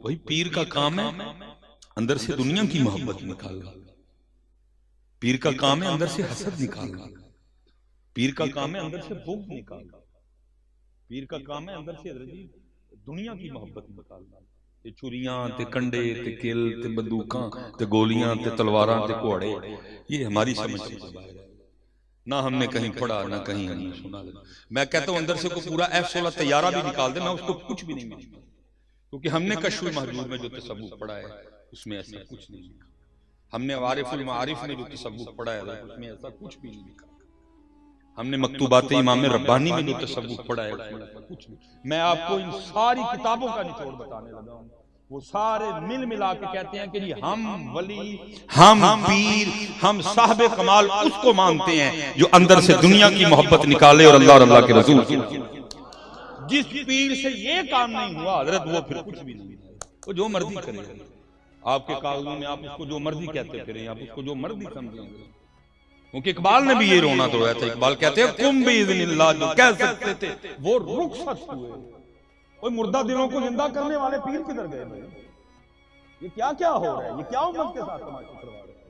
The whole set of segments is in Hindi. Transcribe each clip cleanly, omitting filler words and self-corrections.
वही पीर का काम है अंदर से दुनिया की मोहब्बत निकालना, पीर का काम है अंदर से हसद निकालना, पीर का काम है अंदर से बुग़्ज़ निकालना, पीर का काम है अंदर से दुनिया की मोहब्बत निकालना। ते चुरियां ते कंडे ते किल ते बंदूकां ते गोलियां ते तलवारां ते घोड़े, ये हमारी समझ से बाहर है। ना हमने कहीं पढ़ा ना कहीं हमने सुना। मैं कहता हूं अंदर से को पूरा F-16 तैयारा भी निकाल दे, मैं उसको कुछ भी नहीं मिलता, क्योंकि हमने कश्फ महजूर में जो तसव्वुफ पढ़ा है उसमें ऐसा कुछ नहीं लिखा। हमने वारिफुल मारिफ में जो तसव्वुफ पढ़ा है उसमें ऐसा कुछ भी नहीं लिखा। हमने मकतूबात इमाम रब्बानी में जो तसव्वुफ पढ़ा है उसमें ऐसा कुछ नहीं। मैं आपको इन सारी किताबों का निचोड़ बताने लगा हूं। वो सारे मिल मिला के कहते हैं कि जी हम वली, हम पीर, हम साहबे कमाल उसको मानते हैं जो अंदर से दुनिया की मोहब्बत निकाले और अल्लाह के रसूल की। जिस पीर से ये काम नहीं हुआ हजरत, वो फिर कुछ भी नहीं, वो जो मर्जी करे। आपके कागजों में आप उसको जो मर्जी कहते फिरें, आप उसको जो मर्जी समझेंगे, क्योंकि इकबाल ने भी ये रोना तो रोया था। इकबाल कहते हैं कुम बिइज़्निल्लाह, जो कह सकते थे वो रुखसत हुए। कोई मुर्दा दिलों को जिंदा करने वाले पीर किधर गए भाई? ये क्या क्या हो रहा है? ये क्या उम्मत के साथ तमाशा करवा रहे हैं?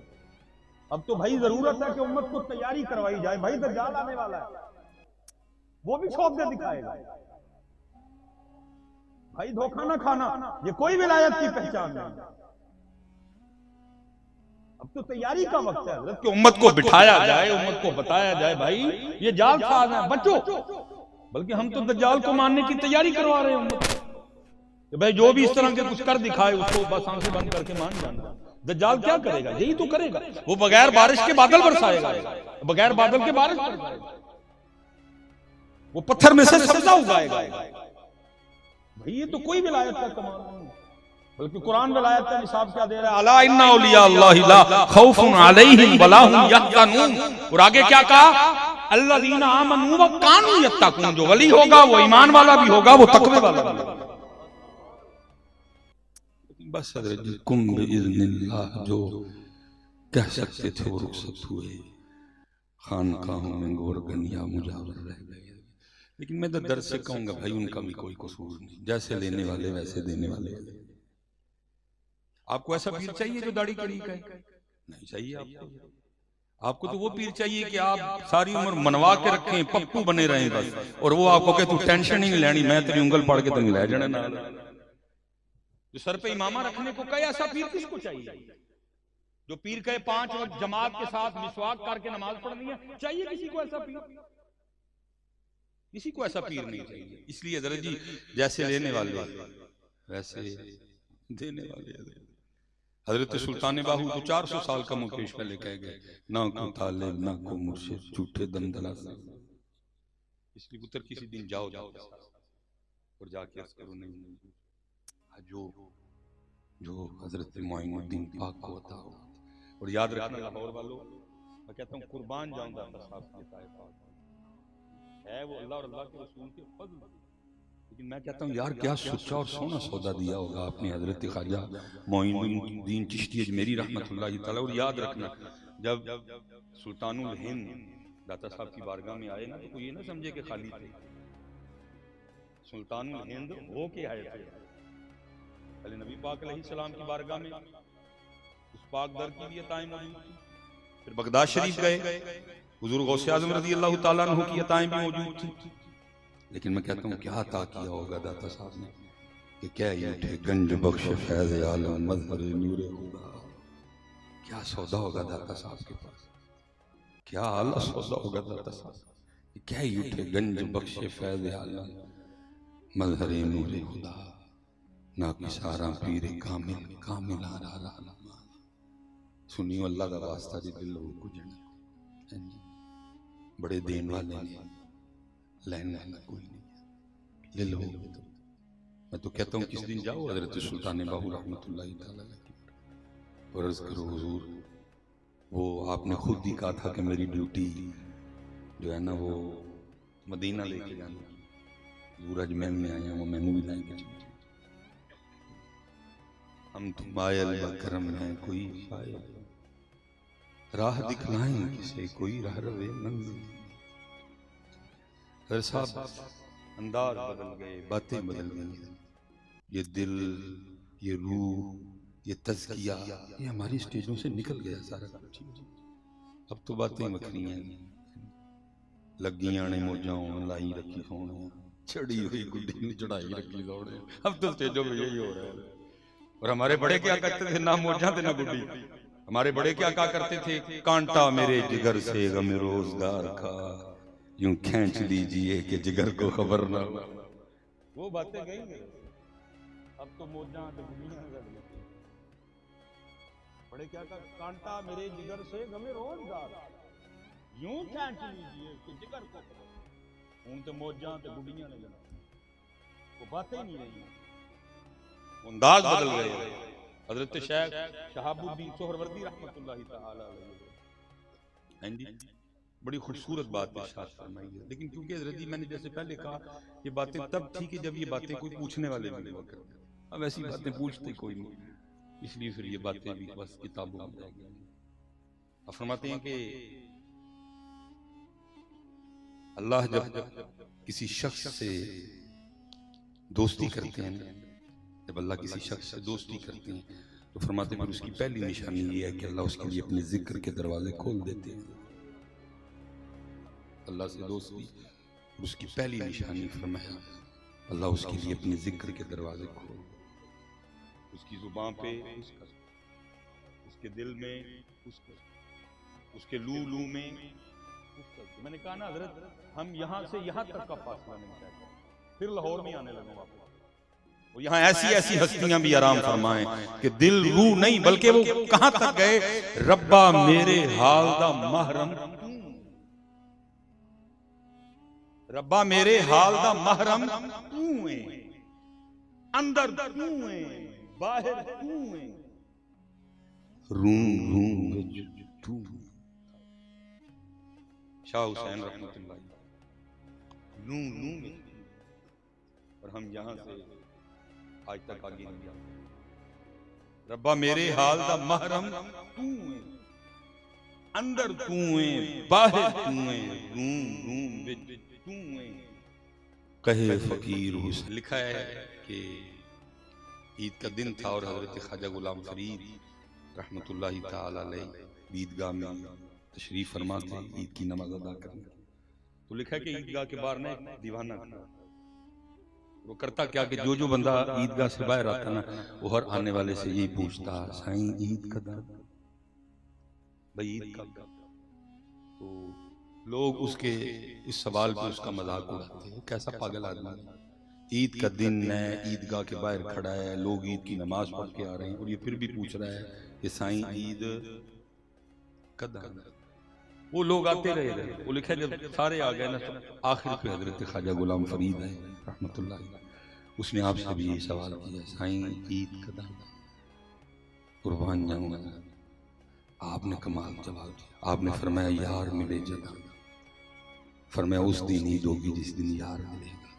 अब तो भाई जरूरत है कि उम्मत को तैयारी करवाई जाए। भाई दज्जाल आने वाला है, वो भी सौदे दिखाएगा। भाई धोखा ना खाना, ये कोई विलायत की पहचान नहीं। अब तो तैयारी का वक्त है कि उम्मत को बिठाया जाए, उम्मत को बताया जाए भाई ये जाल साज है बच्चों। बल्कि हम तो दज्जाल को मानने की तैयारी करवा रहे हैं उम्मत को। भाई जो भी इस तरह के कुछ कर दिखाए उसको बस आंखें बंद करके मान जाना। दज्जाल क्या करेगा? यही तो करेगा। वो बगैर बारिश के बादल बरसाएगा, बगैर बादल के बारिश बरसाएगा, वो पत्थर में से सब्जा उगाएगा। भाई ये तो कोई विलायत का कमाल नहीं, बल्कि कुरान विलायत का निसाब क्या दे रहा है? अला इन्ना औलिया अल्लाह ला खौफुन अलैहिम वला हुम यहज़नून। और आगे क्या कहा? अल्लज़ीना आमनू व कानू यत्तकून। जो वली होगा वो ईमान वाला भी होगा, वो तकवे वाला भी होगा। बस हज़रत कुम बिइज़्निल्लाह जो कह सकते थे वो रुखसत हुए। खानकाहों में गोरगनिया मुजावर रह गए। लेकिन मैं तो दर्द से कहूंगा भाई उनका भी कोई कसूर नहीं, जैसे लेने वाले वैसे देने वाले। आपको ऐसा पीर चाहिए जो दाढ़ी करी का नहीं चाहिए आपको। आपको तो वो पीर चाहिए कि आप सारी उम्र मनवा के रखें, पप्पू बने रहें बस, और वो आपको कहे तू टेंशन ही नहीं लेनी, मैं तेरी उंगल पड़ के तेन ले जाने ना। जो सर पे इमामा रखने को कहे, ऐसा पीर किसको चाहिए? जो पीर कहे 5 वक्त जमात के साथ मिसवाक करके नमाज पढ़नी है, चाहिए किसी को ऐसा पीर? किसी को ऐसा पीर नहीं चाहिए। इसलिए हज़रत जी जैसे लेने वाले वैसे देने वाले। हजरत सुल्तान बाहू तो 400 साल का मुकेश पहले कह गए, ना को तालिब ना को मुर्शिद झूठे दमदला से। इसलिए पुत्र किसी दिन जाओ और जाके अर्ज़ करो नहीं जो हजरत मोइनुद्दीन पाक को अता हो। और याद रखना लाहौर वालों, मैं कहता हूँ कुर्बान जाऊंगा है वो अल्लाह और अल्लाह के रसूल के फज़ल। लेकिन मैं कहता हूँ यार क्या सच्चा और सोना सौदा दिया होगा आपने हजरत ख्वाजा मोइनुद्दीन चिश्ती अजमेरी रहमतुल्लाह तआला। और याद रखना जब सुल्तानुल हिंद दाता साहब की बारगाह में आए ना, तो कोई ये ना समझे कि खाली थे। सुल्तानुल हिंद हो के आए थे। पहले नबी पाक अलैहिस्सलाम की बारगाह में उस पाक दर की भी अताएं मौजूद थी। फिर बगदाद शरीफ गए, हुजूर गौसे आज़म रज़ी अल्लाह तआला अन्हु की अताएं भी मौजूद थी। लेकिन मैं कहता हूँ क्या अता किया होगा दाता साहब ने कि क्या ये उठे गंज बख्श फैज़ आलम मज़हर नूरे खुदा। क्या सौदा होगा दाता साहब के पास, क्या आला सौदा होगा दाता साहब। क्या ही उठे गंज बख्श फैज़ आलम मज़हर नूरे खुदा, ना किसारा पीर कामिल कामिल आरा। सुनियो अल्लाह दा वास्ता जी, दिल हो कुछ बड़े देन वाले ने, लेने वाला कोई नहीं, ले लो। मैं तो कहता हूँ किस दिन जाओ हजरत सुल्तान बाहू रहमतुल्लाह तआला और अर्ज़ करो हुजूर, वो आपने खुद ही कहा था कि मेरी ड्यूटी जो है ना वो मदीना लेके जाना। हुजूर आज मैं आया हूँ, मैंने भी लाएंगे। हम तुम आयल बकरम हैं कोई शायद, राह दिखलाएं किसे कोई राह रवे मंजिल। हर साहब अंदाज बदल गए, बातें बदल गई। ये दिल ये रूह, ये तज़किया, ये हमारी स्टेजों से निकल गया सारा। अब तो बातें मखनी हैं, लगियां ने मौजां लाई रखी सोने, चढ़ी हुई गुड्डी ने चढ़ाई रखी दौड़े। अब तो स्टेजों में यही हो रहा है। और हमारे बड़े क्या करते थे, ना मौजां थे ना गुड्डी। हमारे बड़े क्या कहा करते थे, कांटा मेरे जिगर से गम रोजगार का, यूं खींच लीजिए कि जिगर को खबर ना हो। वो बातें गई। अब तो मौजां तो गुड्डियां कर लेते। बड़े क्या कहा, कांटा मेरे जिगर से गम रोजगार, यूं खींच लीजिए कि जिगर को खबर। हूं तो मौजां तो गुड्डियां ने जाना, वो बातें ही नहीं रही, अंदाज बदल गए। हजरत शेख शहाबुद्दीन सोहरवर्दी रहमतुल्लाहि तआला अलैहि, हैं जी, बड़ी खूबसूरत बात इरशाद फरमाई है। लेकिन क्योंकि हजरत जी, मैंने जैसे पहले कहा, ये बातें तब थी कि जब ये बातें कोई पूछने वाले भी नहीं हुआ करते। अब ऐसी बातें पूछते कोई नहीं, इसलिए फिर ये बातें भी बस किताबों में रह गई। अब फरमाते हैं कि अल्लाह जब किसी शख्स से दोस्ती करते हैं, जब अल्लाह किसी शख्स से दोस्ती करते हैं तो फरमाते हैं उसकी पहली निशानी ये है कि अल्लाह उसके लिए अपने जिक्र के दरवाजे खोल देते हैं। अल्लाह से दोस्ती, उसकी पहली निशानी फरमाया अल्लाह उसके लिए अपने जिक्र के दरवाजे खोल, उसकी जुबान पे, उसके दिल में, उसके लू लू में। मैंने कहा ना हजरत, हम यहाँ से यहाँ तक का फासला नहीं चाहते, फिर लाहौर में आने लगे वापस। यहाँ ऐसी ऐसी हस्तियां भी आराम फरमाएं कि दिल रूह नहीं, बल्कि वो कहां तक गए, रब्बा मेरे हाल दा महरम, रब्बा मेरे हाल दा महरम तू है, अंदर तू है, बाहर तू है, रूम रूम में तू। शाह हुसैन रहमतुल्लाह नू नू में, और हम यहां से आज तक आगे नहीं आए। रब्बा मेरे हाल दा महरम तू है, अंदर तू है, बाहर तू है, रूम रूम विच तू है, कहे फकीर हुसैन। लिखा है कि ईद का दिन था और हजरत ख्वाजा गुलाम फरीद रहमतुल्लाहि ताला अलैह ईदगाह में तशरीफ फरमा थे ईद की नमाज अदा करने। तो लिखा है कि ईदगाह के बाहर ना एक दीवाना था। वो करता क्या कि जो जो बंदा ईदगाह से बाहर आता ना, वो हर आने वाले से यही पूछता, साईं ईद कदा, भाई ईद कब। तो लोग उसके इस सवाल पे उसका मजाक उड़ाते हैं, कैसा पागल आदमी, ईद का दिन है, ईदगाह के बाहर खड़ा है, लोग ईद की नमाज पढ़ के आ रहे हैं और ये फिर भी पूछ रहा है कि साईं ईद कदा। वो लोग आते रहे। वो लिखा जब सारे आ गए ना, तो आखिर पे हजरत ख्वाजा गुलाम फरीद है रहमतुल्लाह, उसने आपसे भी ये सवाल किया, साईं ईद कदा, कुर्बान जाऊंगा। आपने कमाल जवाब दिया। आपने फरमाया यार मिले जदा, फरमाया उस दिन ईद होगी जिस दिन यार मिलेगा।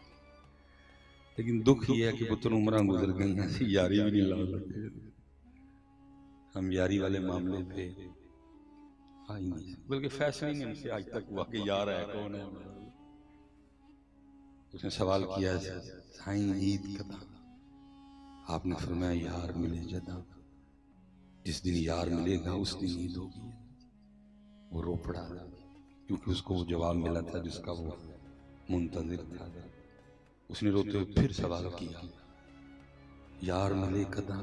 लेकिन दुख ये है कि पुत्र उम्र गुजर गई हैं, यारी भी नहीं ला सकते हम। यारी वाले मामले पे आई नहीं, बल्कि फैसला ही नहीं हमसे आज तक हुआ कि यार है कौन है। उसने सवाल किया, साईं ईद कदा, आपने फरमाया यार मिले जदा, जिस दिन यार मिलेगा उस दिन ईद होगी। वो रो पड़ा क्योंकि उसको वो जवाब मिला था जिसका वो मुंतजिर था। उसने रोते हुए फिर सवाल किया, यार मिले कदा,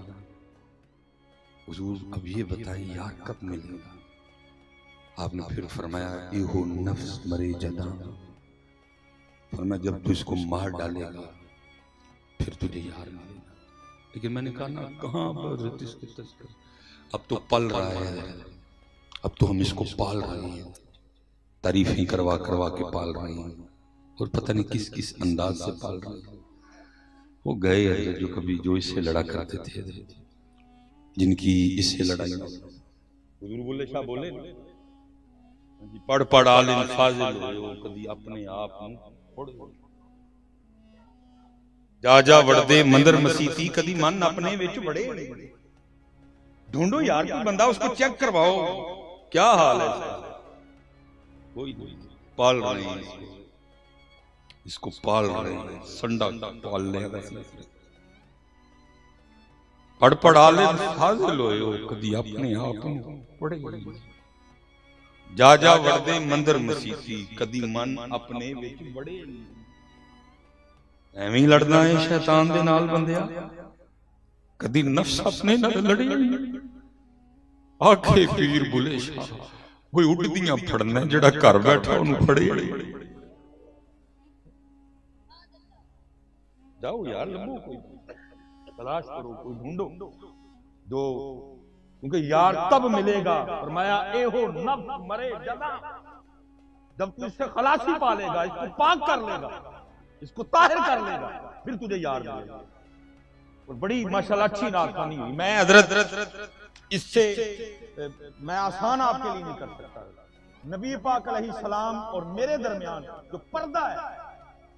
हुजूर अब ये बताइए यार कब मिलेगा। आपने फिर फरमाया इहो नफ्स मरे जदा, फरमाया जब तू इसको मार डालेगा फिर तुझे यार मिलेगा। लेकिन मैंने कहा ना कहाँ पर इसके तस्कर, अब तो पल रहा है, अब तो हम इसको पाल रहे हैं, तारीफें करवा करवा के पाल रहे हैं, और पता नहीं किस किस अंदाज से पाल रहे हैं। वो गए जो कभी जो इससे लड़ा करते थे, जिनकी इससे लड़ाई, हुजूर बोले शाह बोले पढ़ पढ़ आलिम फाजिल हो, कभी अपने आप जा जा वड़दे मंदिर मसीती, कभी मन अपने विच बड़े। ढूंढो यार कोई बंदा, उसको चेक करवाओ क्या हाल है। कोई पाल रहे हैं इसको पाल रहे हैं, संडा पालने का। पढ़ पढ़ा ले फाजिल होए हो कदी अपने आप नूं पढ़े जा जा वड़दे मंदिर मसीती कदी मन अपने विच बड़े एवें ही लड़ना है शैतान दे नाल बंदिया कदी नफ्स अपने नाल लड़े आखे पीर बुले शाह कोई उड़दियां फड़ना जेड़ा घर बैठा उन्होंने फड़े जाओ यार लंबो कोई तलाश करो कोई ढूंढो दो क्योंकि यार तब मिलेगा फरमाया ए हो नफ्स मरे जदा जब तू इससे खलासी पालेगा इसको पाक कर लेगा इसको ताहिर कर लेगा फिर तुझे यार मिलेगा। और बड़ी माशाल्लाह अच्छी नात बनी हुई मैं हजरत इससे मैं आसान आपके लिए नहीं कर सकता। नबी पाक अलैहिस्सलाम और मेरे दरमियान जो पर्दा है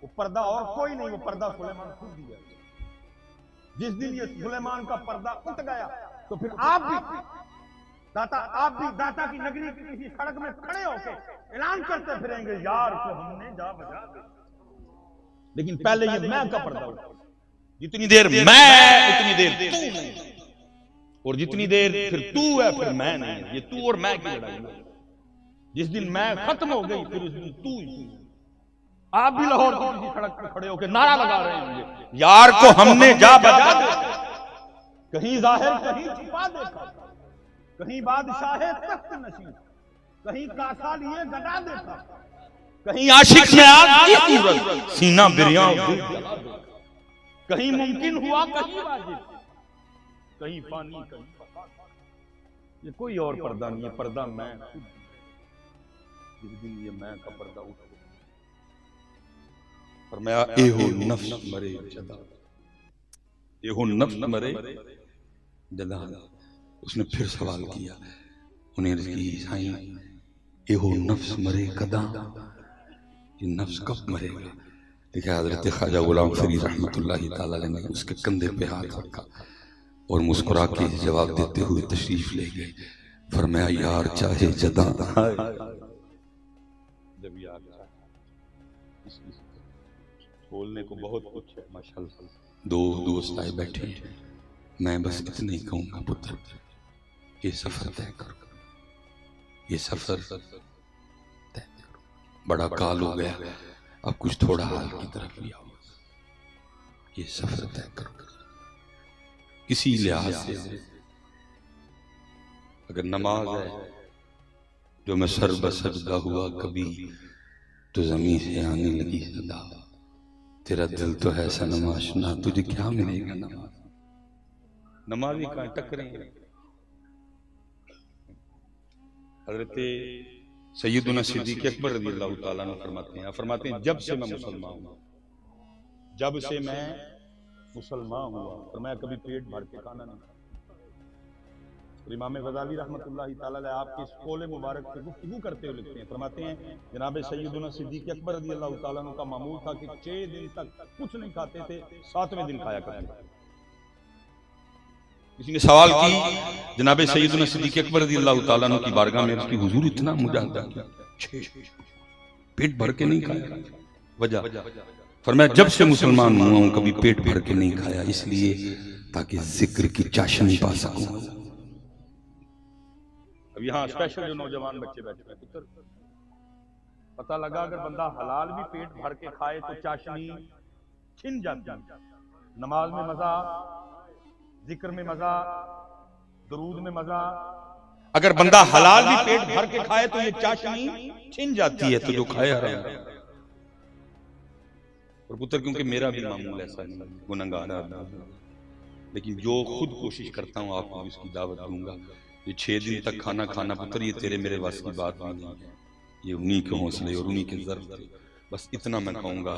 वो पर्दा और कोई नहीं, वो पर्दा सुलेमान खुद दिया। जिस दिन ये सुलेमान का पर्दा उठ गया तो फिर आप भी दाता की नगरी की किसी सड़क में खड़े होकर ऐलान करते फिरेंगे यार को हमने जा बजा। लेकिन पहले ये मैं का पर्दा उठा, जितनी देर मैं उतनी देर तू नहीं, और जितनी देर फिर तू है फिर मैं नहीं है। ये तू और मैं की लड़ाई है। जिस दिन मैं खत्म हो गई फिर उस दिन तू ही। आप भी लाहौर की किसी सड़क पर खड़े होकर नारा लगा रहे होंगे यार को हमने जा बजा देखा, कहीं जाहिर कहीं छुपा देखा, कहीं बादशाह तख्त नशीं, कहीं कासा लिए गदा देखा, कहीं आशिक में आग की सूरत सीना बिरिया, कहीं मुमकिन हुआ कहीं वाजिब, कहीं पानी कहीं पका। ये कोई और पर्दा नहीं है, पर्दा मैं खुद। जिस दिन ये मैं का पर्दा उठा फरमाया ए हो नफ्स मरे जदा, ए हो नफ्स मरे जदा। उसने फिर सवाल किया, उन्हें की साईं ए हो नफ्स मरे कदा, ये नफ्स कब मरेगा। देखिए हजरत ख्वाजा गुलाम फरीद रहमतुल्लाहि ताला अलैह ने उसके कंधे पे हाथ रखा और मुस्कुरा के जवाब देते हुए तशरीफ ले गए। फरमाया यार चाहे जदा, जब यार बोलने को बहुत कुछ है माशाल्लाह। दो दोस्त आए बैठे, मैं बस इतना ही कहूंगा पुत्र ये सफर तय करो, ये सफर तय करो। बड़ा काल हो गया, अब कुछ थोड़ा हाल की तरफ भी आओ। ये सफर तय करो किसी लिहाज से। अगर नमाज है जो मैं सर बसजदा हुआ कभी तो जमीन से आने लगी सदा, तेरा दिल तो है सनम आशना तुझे क्या मिलेगा नमाज। नमाजी कहां टकरे। हजरत सैयदुना सिद्दीक़ अकबर रज़ियल्लाहु ताला अन्हु फरमाते हैं जब से मैं मुसलमान हुआ, जब से मैं मुसलमान हुआ, फरमाया कभी पेट भर के खाना नहीं। इमाम गज़ाली रहमतुल्लाहि ताला अलैह आपके इस कौले मुबारक पे गुफ्तगू करते हुए लिखते हैं, फरमाते हैं जनाब सैयदुना सिद्दीक़ अकबर रज़ियल्लाहु ताला अन्हु का मामूल था कि 6 दिन तक कुछ नहीं खाते थे, 7वें दिन खाया करते थे। किसी ने सवाल की जनाब सैयदुना सिद्दीक़ अकबर रज़ियल्लाहु ताला अन्हु की बारगाह में, उसकी हुजूर इतना मुजाहदा किया, पेट भर के नहीं खाया, वजह फरमाया जब से मुसलमान हुआ हूं कभी पेट भर के नहीं खाया, इसलिए ताकि जिक्र की चाशनी पा सकूं। अब यहाँ स्पेशल जो नौजवान बच्चे बैठे हैं पुत्र, पता लगा अगर बंदा हलाल भी पेट भर के खाए तो चाशनी छिन जाती है। नमाज में मजा, जिक्र में मजा, दरूद में मजा। अगर बंदा हलाल भी पेट भर के खाए तो ये चाशनी छिन जाती है, तो जो खाए हराम। और पुत्र क्योंकि मेरा भी मामूल ऐसा नहीं, गुनहगार आदमी, लेकिन जो खुद कोशिश करता हूँ आपको इसकी दावत दूंगा। ये 6 दिन तक खाना खाना पुत्र ये तेरे मेरे वास की बात नहीं है, ये उन्हीं के हौसले और उन्हीं के ज़र्फ थे। बस इतना मैं कहूँगा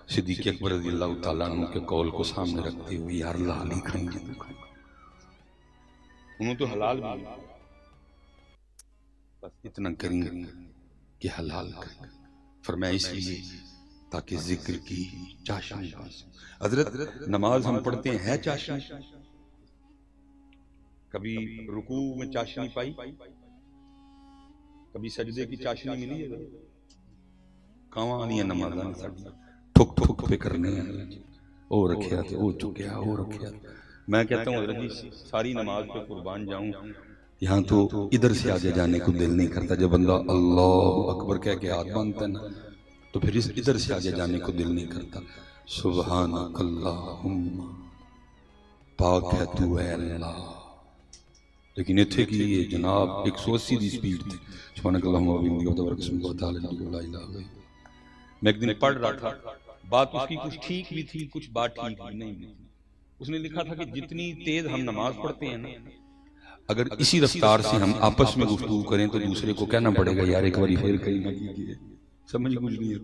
सिद्दीक़ अकबर रज़ियल्लाहु ताला अन्हु के कौल को सामने रखते हुए, यार हलाल ही खाएंगे तो खाएंगे, उन्होंने तो हलाल भी, बस इतना करेंगे कि हलाल खाएंगे। फरमाया इसलिए ताकि जिक्र की चाशनी। हजरत नमाज हम पढ़ते हैं चाशनी, कभी रुकू में चाशनी पाई, कभी सजदे की चाशनी मिली है? कहां नमाजा ने ठुक ठुक पे करने ओ रखिया ओ चुकिया ओ रखिया मैं कहता हूँ हज़रत जी सारी नमाज पे कुर्बान जाऊं, यहाँ तो इधर से आगे जाने को दिल नहीं करता। जब बंदा अल्लाह अकबर कह के हाथ बांधता है ना, तो फिर इधर से आगे जाने को दिल नहीं करता। सुभानक अल्लाहुम्मा, पाक है तू है अल्लाह। लेकिन इत्थे की ये जनाब 180 की स्पीड थी। सुभानक अल्लाहुम्मा व बिहम्दिही। मैं एक दिन पढ़ रहा था, बात उसकी कुछ ठीक भी थी, कुछ बात ठीक भी नहीं भी थी। उसने लिखा था कि जितनी तेज हम नमाज पढ़ते हैं ना, अगर इसी रफ्तार से हम आपस में गुफ्तगू करें तो दूसरे को कहना पड़ेगा यार एक बार फिर कहीं ना कीजिए। समझ कुछ नहीं है।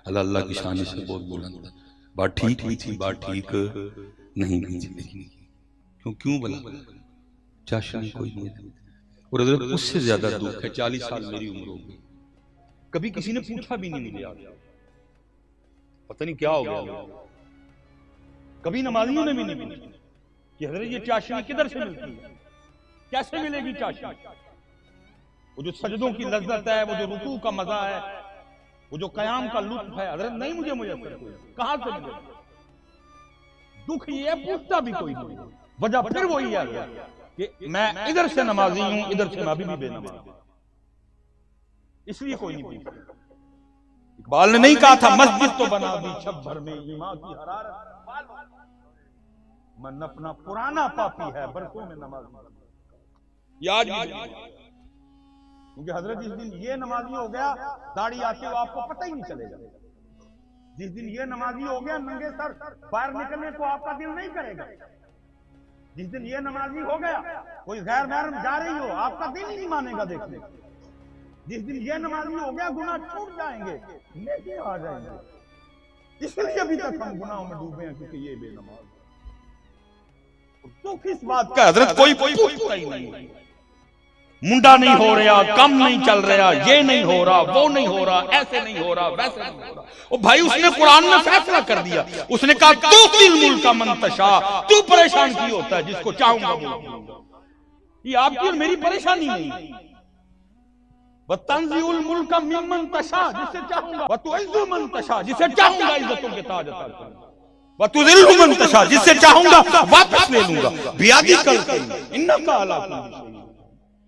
अल्लाह अल्लाह की शान से बहुत बुलंद। बात ठीक भी थी, बात ठीक नहीं भी थी। क्यों बोला? चाशनी कोई नहीं है। और अगर उससे ज्यादा दुख है, 40 साल मेरी उम्र हो गई, कभी किसी ने पूछा भी नहीं मुझे, आज पता नहीं क्या हो गया, कभी नमाजियों ने भी नहीं पूछा कि हज़रत ये चाशनी किधर से मिलती है, कैसे मिलेगी चाशनी। वो जो सजदों की लज्जत है, वो जो रुकू का मजा है, वो जो कयाम का लुत्फ है, हज़रत नहीं मुझे कहां से मिलेगा। दुख ये पूछता भी कोई नहीं। वजह फिर वही है कि मैं इधर से नमाजी हूं, इधर से मैं अभी भी बेनमाज, इसलिए कोई नहीं पूछता। इकबाल ने नहीं कहा था मस्जिद तो बना दी छत भर में ईमान की हरारत, मन अपना पुराना पापी है बरसों में नमाज याद भी, क्योंकि हजरत जिस दिन ये नमाजी हो गया दाढ़ी आके वो आपको पता ही नहीं चलेगा। जिस दिन ये नमाजी हो गया नंगे सर बाहर निकलने को आपका दिल नहीं करेगा। जिस दिन ये नमाजी हो गया कोई गैर महरम जा रही हो आपका दिल ही नहीं मानेगा देखने। जिस दिन ये नमाजी हो गया गुनाह छूट जाएंगे, नेकी आ जाएंगे। इसलिए अभी तक हम गुनाहों में डूबे हैं क्योंकि ये बेनमाज। तो किस बात का हजरत कोई पूछता ही नहीं। मुंडा नहीं हो रहा, कम नहीं चल रहा, ये नहीं हो रहा, वो नहीं हो रहा, ऐसे नहीं हो रहा, वैसे नहीं हो रहा। ओ भाई उसने कुरान में फैसला कर दिया, उसने कहा तू दिल मुल्क का मंतशा, तू परेशान क्यों होता है, जिसको चाहूंगा वो दूंगा। ये आपकी और मेरी परेशानी नहीं। वतंज़िउल मुल्क का मिम्मन तशा, जिससे चाहूंगा, वतुइज़्ज़ु मन तशा, जिसे चाहूंगा इज्जतों के ताज अता करूंगा, वतुज़िल्लु मन तशा, जिससे चाहूंगा वापस ले लूंगा। बियादी कल इन्नका अला कुल्ली शैइन।